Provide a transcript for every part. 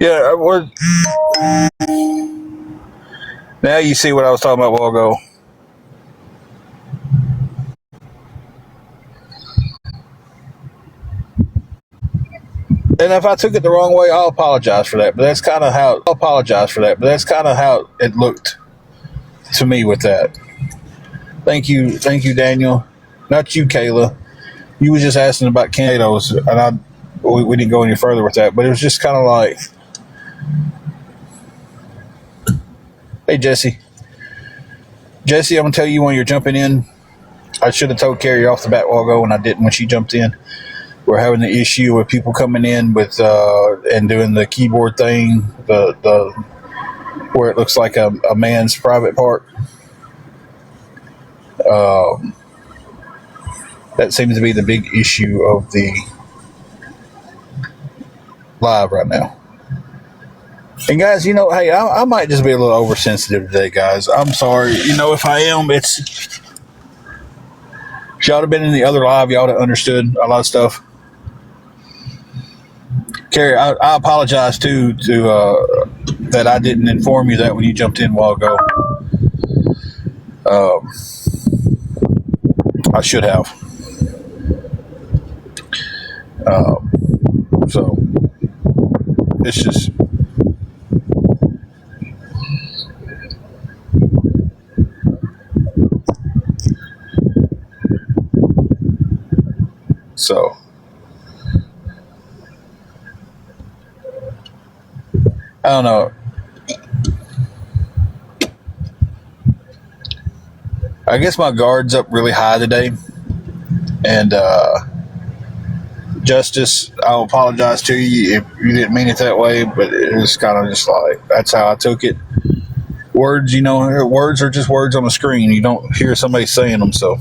Yeah, now you see what I was talking about a while ago. And if I took it the wrong way, I'll apologize for that. But that's kind of how it looked to me with that. Thank you, Daniel. Not you, Kayla. You was just asking about potatoes, and we didn't go any further with that. But it was just kind of like, hey, Jesse, I'm gonna tell you when you're jumping in. I should have told Carrie off the bat while ago, and I didn't when she jumped in. We're having the issue with people coming in with and doing the keyboard thing, the where it looks like a man's private part. Um, that seems to be the big issue of the live right now. And guys, hey, I might just be a little oversensitive today, guys. I'm sorry. If I am, if y'all have been in the other live, y'all have understood a lot of stuff. Carrie, I apologize too to that I didn't inform you that when you jumped in a while ago. Um, I should have. So it's just so. I don't know. I guess my guard's up really high today, and Justice, I'll apologize to you if you didn't mean it that way, but it was kind of just like that's how I took it. Words, words are just words on the screen. You don't hear somebody saying them, so.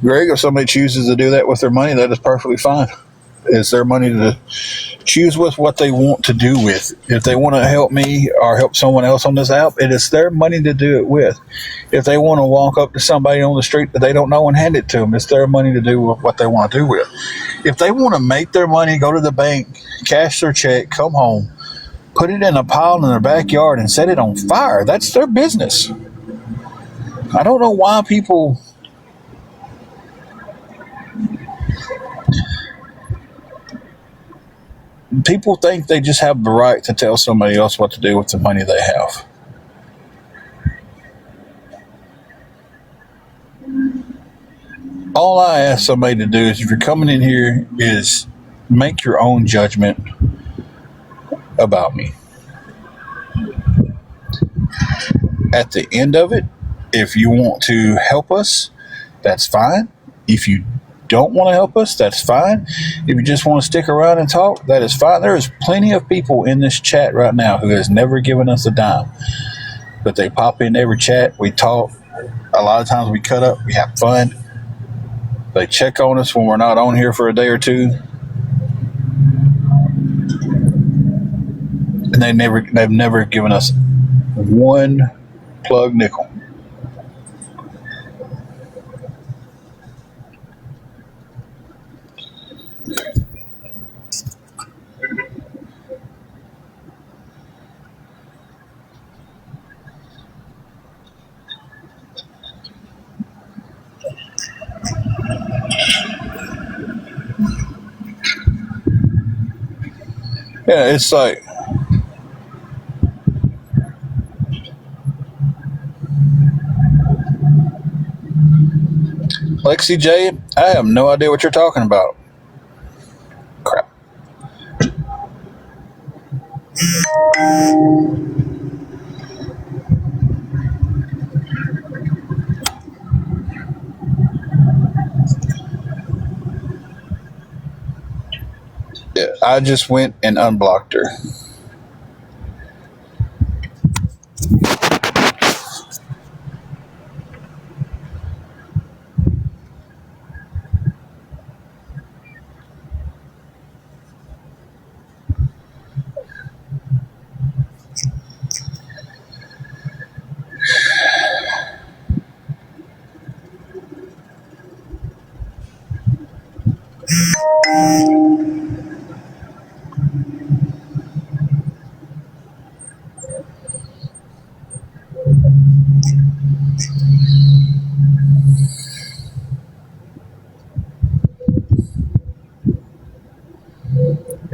Greg, if somebody chooses to do that with their money, that is perfectly fine. It's their money to choose with what they want to do with. If they want to help me or help someone else on this app, it is their money to do it with. If they want to walk up to somebody on the street that they don't know and hand it to them, it's their money to do with what they want to do with. If they want to make their money, go to the bank, cash their check, come home, put it in a pile in their backyard and set it on fire, that's their business. I don't know why people think they just have the right to tell somebody else what to do with the money they have. All I ask somebody to do is if you're coming in here is make your own judgment about me. At the end of it, if you want to help us, that's fine. If you don't want to help us, that's fine. If you just want to stick around and talk, that is fine. There is plenty of people in this chat right now who has never given us a dime, but they pop in every chat. We talk. A lot of times we cut up. We have fun. They check on us when we're not on here for a day or two, and they've never given us one plug nickel. Yeah, it's like Lexi J, I have no idea what you're talking about. Crap. Yeah, I just went and unblocked her.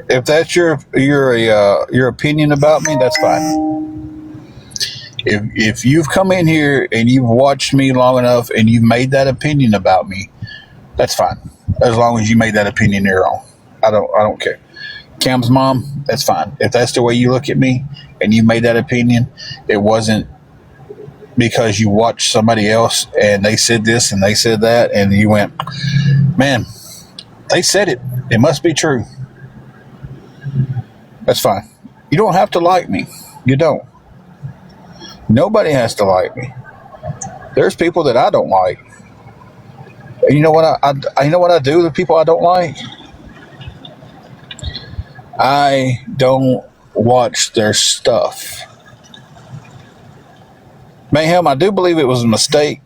If that's your opinion about me, that's fine. If you've come in here and you've watched me long enough and you've made that opinion about me, that's fine. As long as you made that opinion your own, I don't care. Cam's mom, that's fine. If that's the way you look at me and you made that opinion, it wasn't because you watched somebody else and they said this and they said that and you went, man, they said it. It must be true. That's fine. You don't have to like me. You don't. Nobody has to like me. There's people that I don't like. And you know what I you know what I do with people I don't like? I don't watch their stuff. Mayhem, I do believe it was a mistake.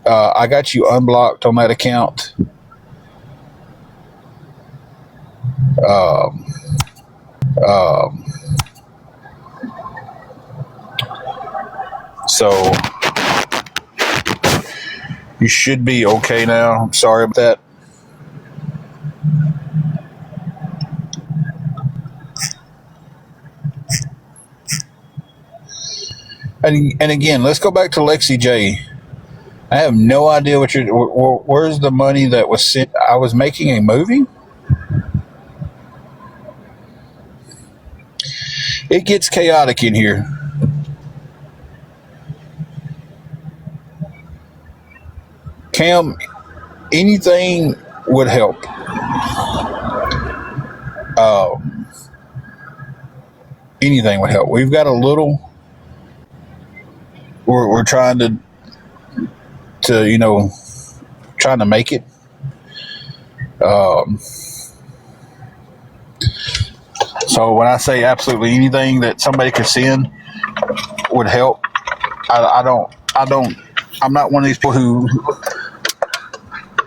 I got you unblocked on that account. Um, um, so you should be okay now. I'm sorry about that. And again, let's go back to Lexi J. I have no idea what you're. Where's the money that was sent? I was making a movie. It gets chaotic in here. Cam, anything would help. Um, Anything would help. We've got a little. We're trying to trying to make it. Um, so when I say absolutely anything that somebody could send would help, I don't. I'm not one of these people who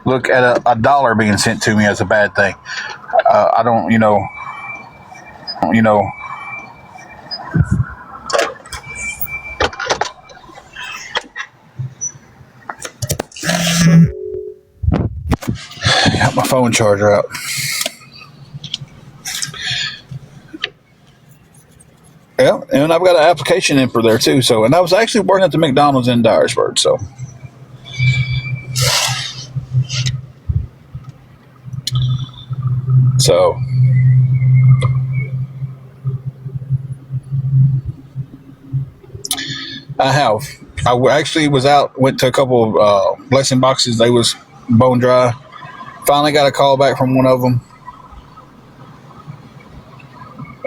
look at a dollar being sent to me as a bad thing. I don't. You know. Got my phone charger out. Yeah, and I've got an application in for there too. So, and I was actually working at the McDonald's in Dyersburg. So I have. Actually was out, went to a couple of blessing boxes. They was bone dry. Finally got a call back from one of them.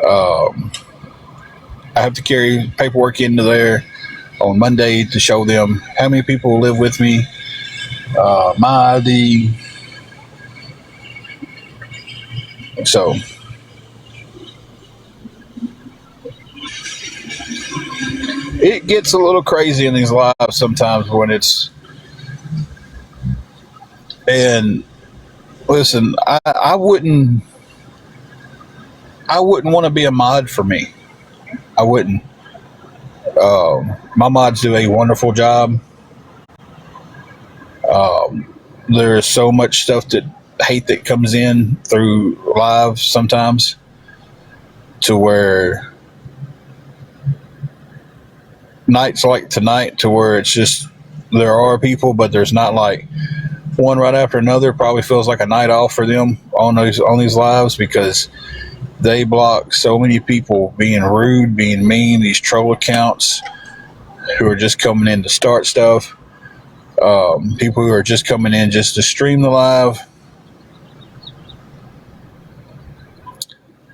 Um, I have to carry paperwork into there on Monday to show them how many people live with me, my ID. So it gets a little crazy in these lives sometimes when it's. And listen, I wouldn't want to be a mod for me. I wouldn't. My mods do a wonderful job. There is so much stuff that hate that comes in through live sometimes to where nights like tonight to where it's just there are people, but there's not like one right after another. Probably feels like a night off for them on these lives because they block so many people being rude, being mean, these troll accounts who are just coming in to start stuff. People who are just coming in just to stream the live.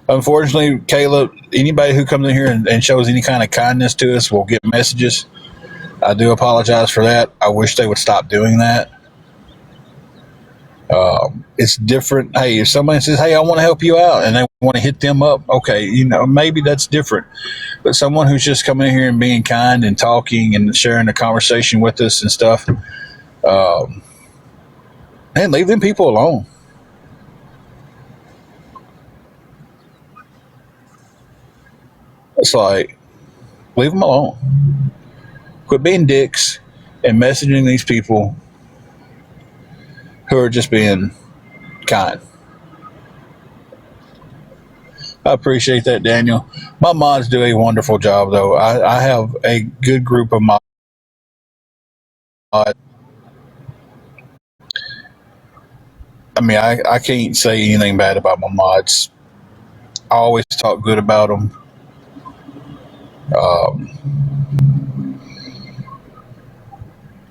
Unfortunately, Caleb, anybody who comes in here and shows any kind of kindness to us will get messages. I do apologize for that. I wish they would stop doing that. It's different. Hey, if somebody says, hey, I want to help you out, and they want to hit them up, okay, maybe that's different. But someone who's just coming in here and being kind and talking and sharing a conversation with us and stuff, man, leave them people alone. It's like, leave them alone. Quit being dicks and messaging these people who are just being kind. I appreciate that, Daniel. My mods do a wonderful job, though. I have a good group of mods. I mean, I can't say anything bad about my mods. I always talk good about them.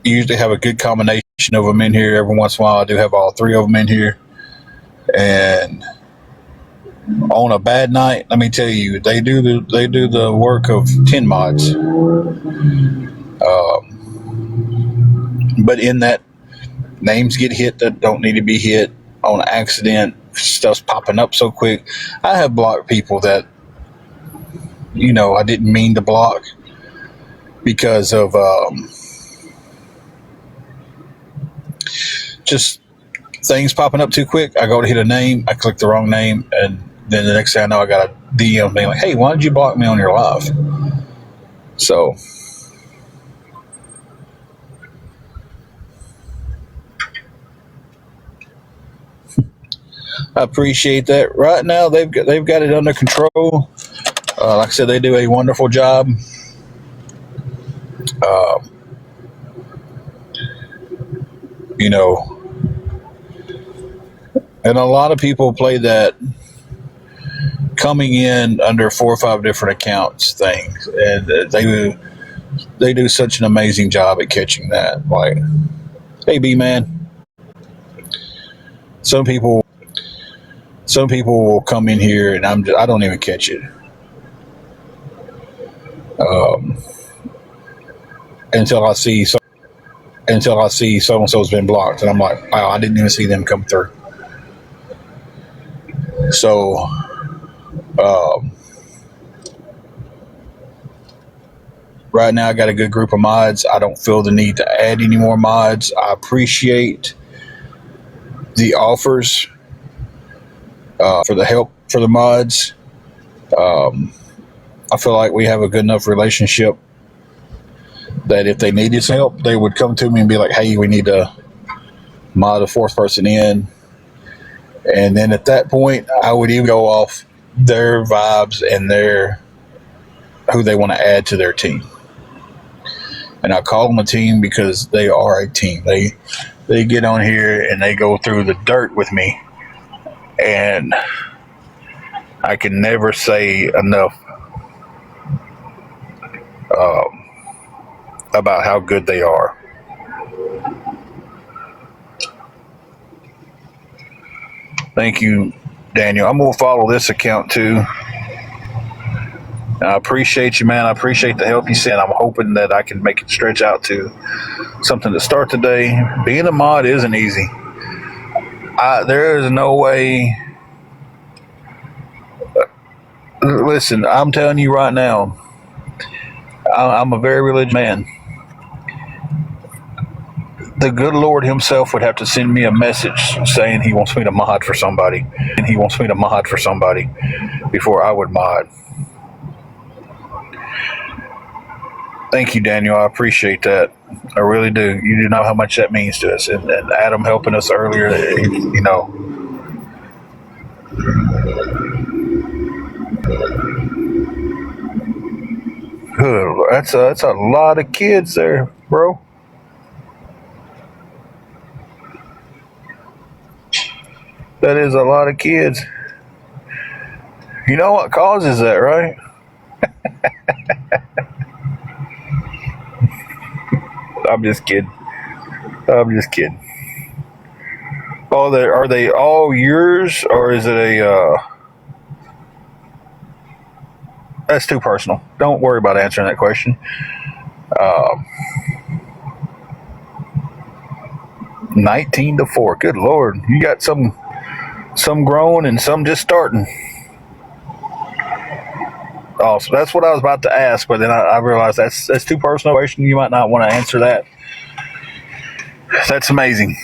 Usually have a good combination of them in here. Every once in a while, I do have all three of them in here. And on a bad night, let me tell you, they do the work of 10 mods. But in that, names get hit that don't need to be hit on accident. Stuff's popping up so quick. I have blocked people that I didn't mean to block because of just things popping up too quick. I go to hit a name, I click the wrong name, and then the next thing I know, I got a DM being like, "Hey, why did you block me on your live?" So I appreciate that. Right now, they've got it under control. Like I said, they do a wonderful job. Uh, you know, and a lot of people play that coming in under 4 or 5 different accounts things, and they do such an amazing job at catching that. Like, hey, B man, some people will come in here and I don't even catch it until I see so and so's been blocked, and I'm like, wow, I didn't even see them come through. So right now I got a good group of mods. I don't feel the need to add any more mods. I appreciate the offers for the help for the mods. I feel like we have a good enough relationship that if they needed some help, they would come to me and be like, "Hey, we need to mod a 4th person in." And then at that point, I would even go off their vibes and who they want to add to their team. And I call them a team because they are a team. They get on here and they go through the dirt with me, and I can never say enough about how good they are. Thank you, Daniel. I'm going to follow this account too. I appreciate you, man. I appreciate the help you sent. I'm hoping that I can make it stretch out to something to start the day. Being a mod isn't easy. There is no way. Listen, I'm telling you right now, I'm a very religious man. The good Lord himself would have to send me a message saying he wants me to mod for somebody, before I would mod. Thank you, Daniel. I appreciate that. I really do. You do know how much that means to us. And Adam helping us earlier, That's a lot of kids there, bro. That is a lot of kids. You know what causes that, right? I'm just kidding. Oh, are they all yours, or is it that's too personal. Don't worry about answering that question. 19-4. Good Lord. You got some growing and some just starting. Oh, so that's what I was about to ask, but then I realized that's too personal a question. You might not want to answer that. That's amazing.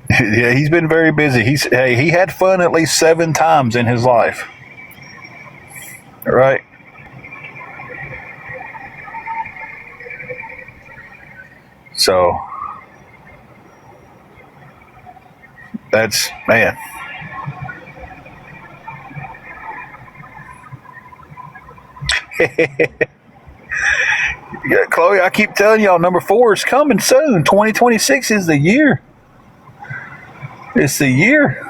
Yeah, he's been very busy. He had fun at least 7 times in his life. Right? So that's, man. Yeah, Chloe, I keep telling y'all, number 4 is coming soon. 2026 is the year. It's the year.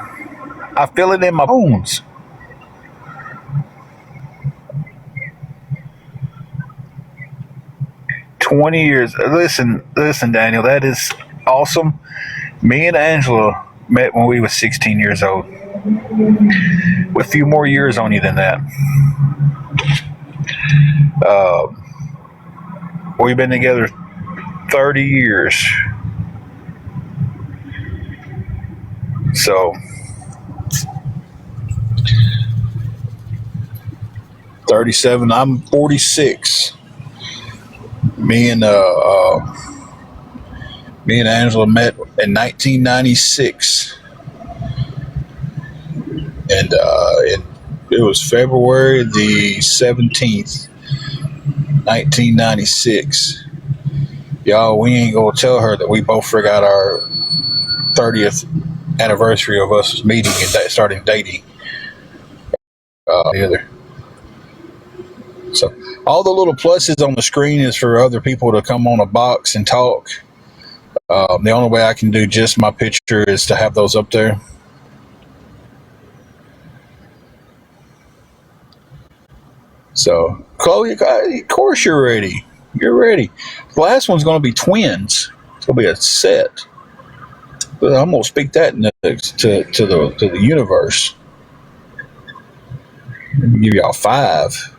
I feel it in my bones. 20 years. Listen, Daniel, that is awesome. Me and Angela met when we were 16 years old. With a few more years on you than that. Uh, we've been together 30 years. So 37. I'm 46. Me and me and Angela met in 1996, and it was February the 17th, 1996. Y'all, we ain't gonna tell her that we both forgot our 30th anniversary of us meeting and starting dating together. So all the little pluses on the screen is for other people to come on a box and talk. The only way I can do just my picture is to have those up there. So, Chloe, of course you're ready. You're ready. The last one's going to be twins. It's going to be a set. But I'm going to speak that to the universe. Give y'all 5.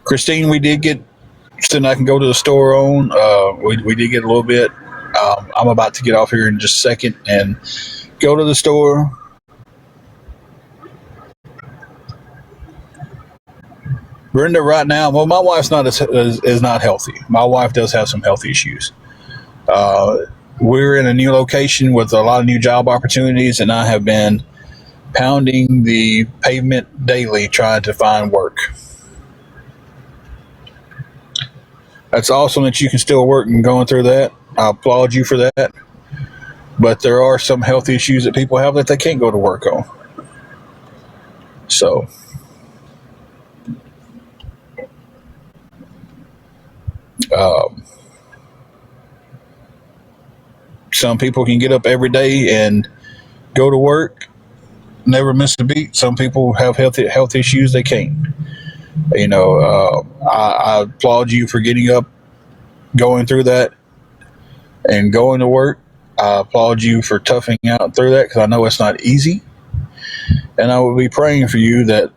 Christine, we did get. Then I can go to the store on. We did get a little bit. I'm about to get off here in just a second and go to the store. Brenda, right now, well, my wife's not is not healthy. My wife does have some health issues. We're in a new location with a lot of new job opportunities, and I have been pounding the pavement daily trying to find work. That's awesome that you can still work and going through that. I applaud you for that. But there are some health issues that people have that they can't go to work on. So, um, some people can get up every day and go to work, never miss a beat. Some people have health issues they can't. I applaud you for getting up, going through that, and going to work. I applaud you for toughing out through that because I know it's not easy. And I will be praying for you that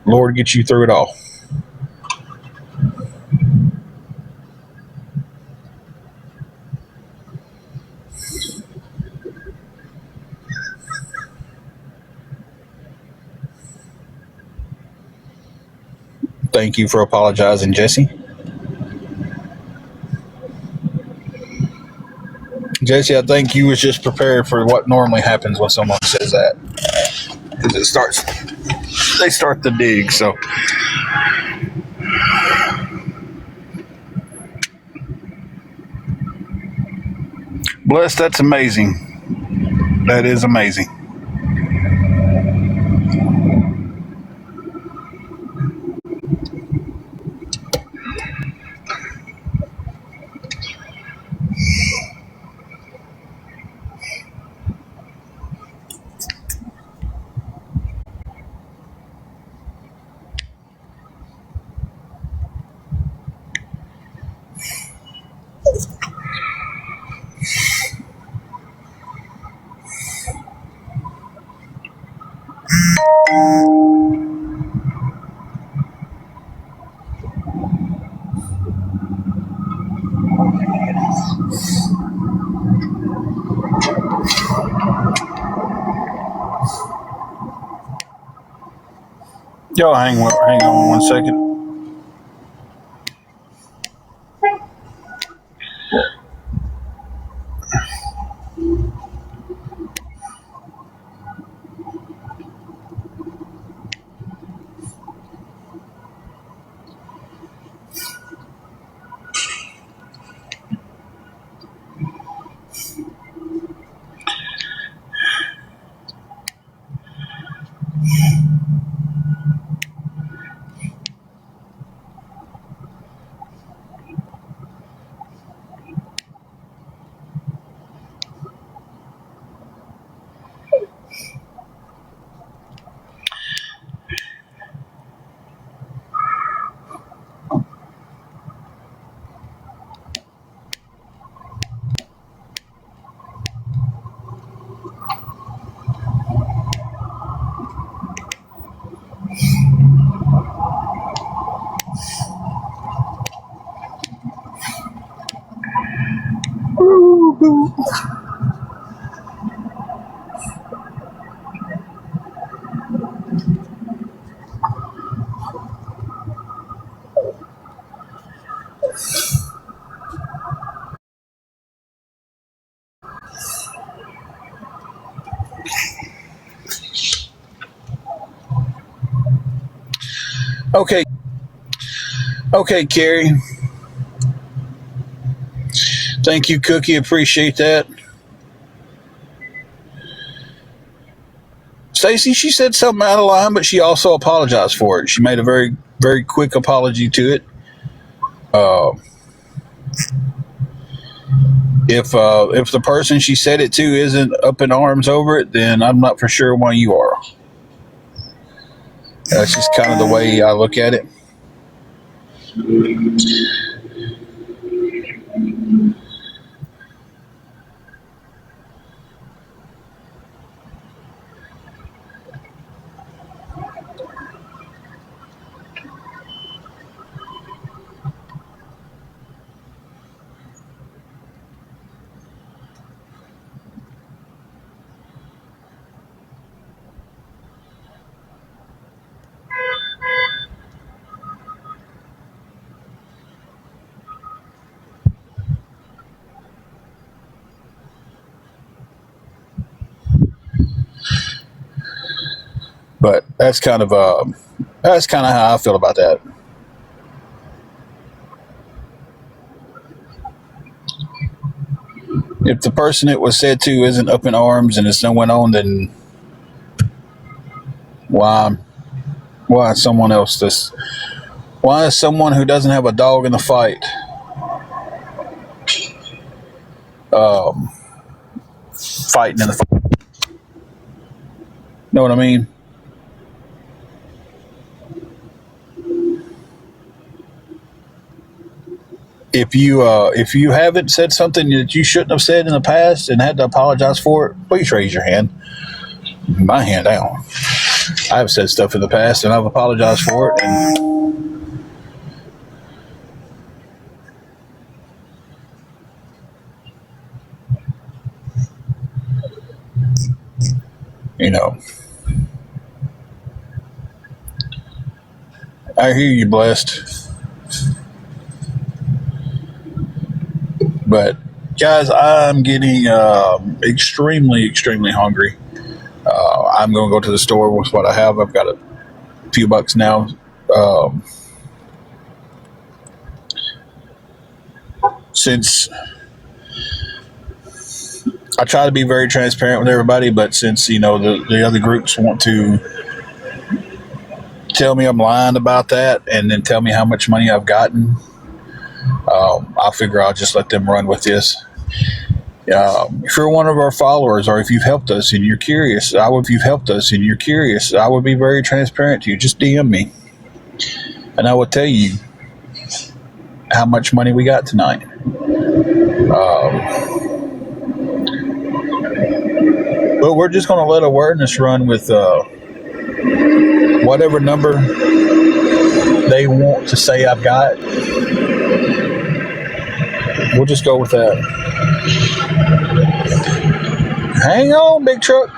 Lord gets you through it all. Thank you for apologizing, Jesse. Jesse, I think you was just prepared for what normally happens when someone says that. Because they start to dig. So, bless, that's amazing. That is amazing. Y'all hang on 1 second. Okay, okay, Carrie. Thank you, Cookie. Appreciate that. Stacy, she said something out of line, but she also apologized for it. She made a very, very quick apology to it. Uh, if the person she said it to isn't up in arms over it, then I'm not for sure why you are. That's just kind of the way I look at it. But that's kind of how I feel about that. If the person it was said to isn't up in arms and it's no one on, then why why is someone else this? Why is someone who doesn't have a dog in the fight um, fighting in the fight? Know what I mean? If you haven't said something that you shouldn't have said in the past and had to apologize for it, please raise your hand. My hand down. I've said stuff in the past and I've apologized for it, and you know, I hear you, blessed. But guys, I'm getting extremely, extremely hungry. I'm going to go to the store with what I have. I've got a few bucks now. Um, since I try to be very transparent with everybody, but since the other groups want to tell me I'm lying about that and then tell me how much money I've gotten, I figure I'll just let them run with this. If you're one of our followers, or if you've helped us and you're curious, I would be very transparent to you. Just DM me, and I will tell you how much money we got tonight. Um, but we're just going to let awareness run with whatever number they want to say I've got. We'll just go with that. Hang on, big truck.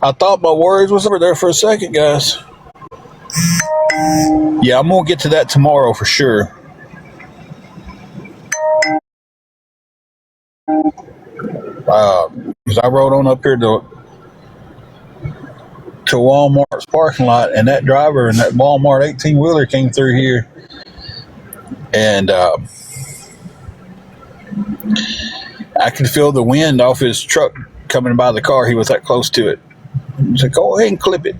I thought my words was over there for a second, guys. Yeah, I'm gonna get to that tomorrow for sure. Because I rode on up here to Walmart's parking lot, and that driver and that Walmart 18 wheeler came through here, and I could feel the wind off his truck coming by the car. He was that close to it. He's like, "Go ahead and clip it.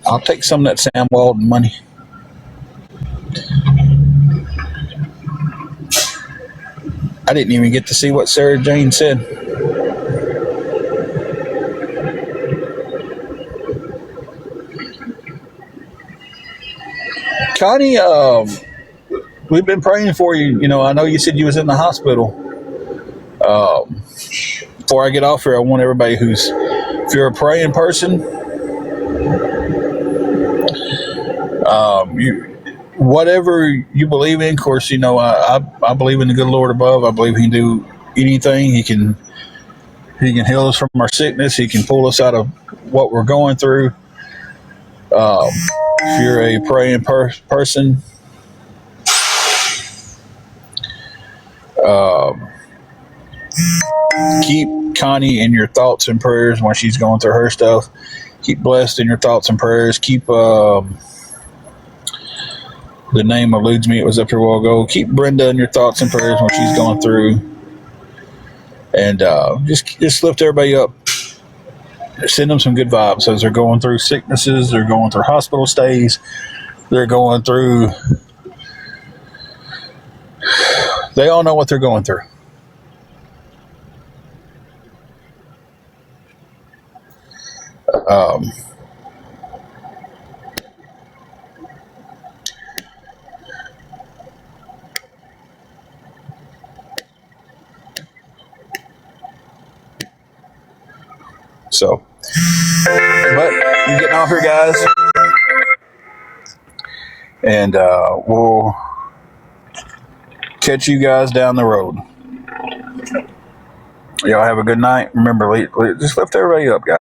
I'll take some of that Sam Walden money." I didn't even get to see what Sarah Jane said. Connie, we've been praying for you. I know you said you was in the hospital. Before I get off here, I want everybody who's If you're a praying person, you whatever you believe in. Of course, I believe in the good Lord above. I believe He can do anything. He can heal us from our sickness. He can pull us out of what we're going through. If you're a praying person, keep Connie in your thoughts and prayers when she's going through her stuff. Keep Blessed in your thoughts and prayers. Keep the name eludes me. It was up here a while ago. Keep Brenda in your thoughts and prayers when she's going through, and just lift everybody up. Send them some good vibes as they're going through sicknesses. They're going through hospital stays. They're going through. They all know what they're going through. Um, so, but I'm getting off here, guys, and we'll catch you guys down the road. Y'all have a good night. Remember, just lift everybody up, guys.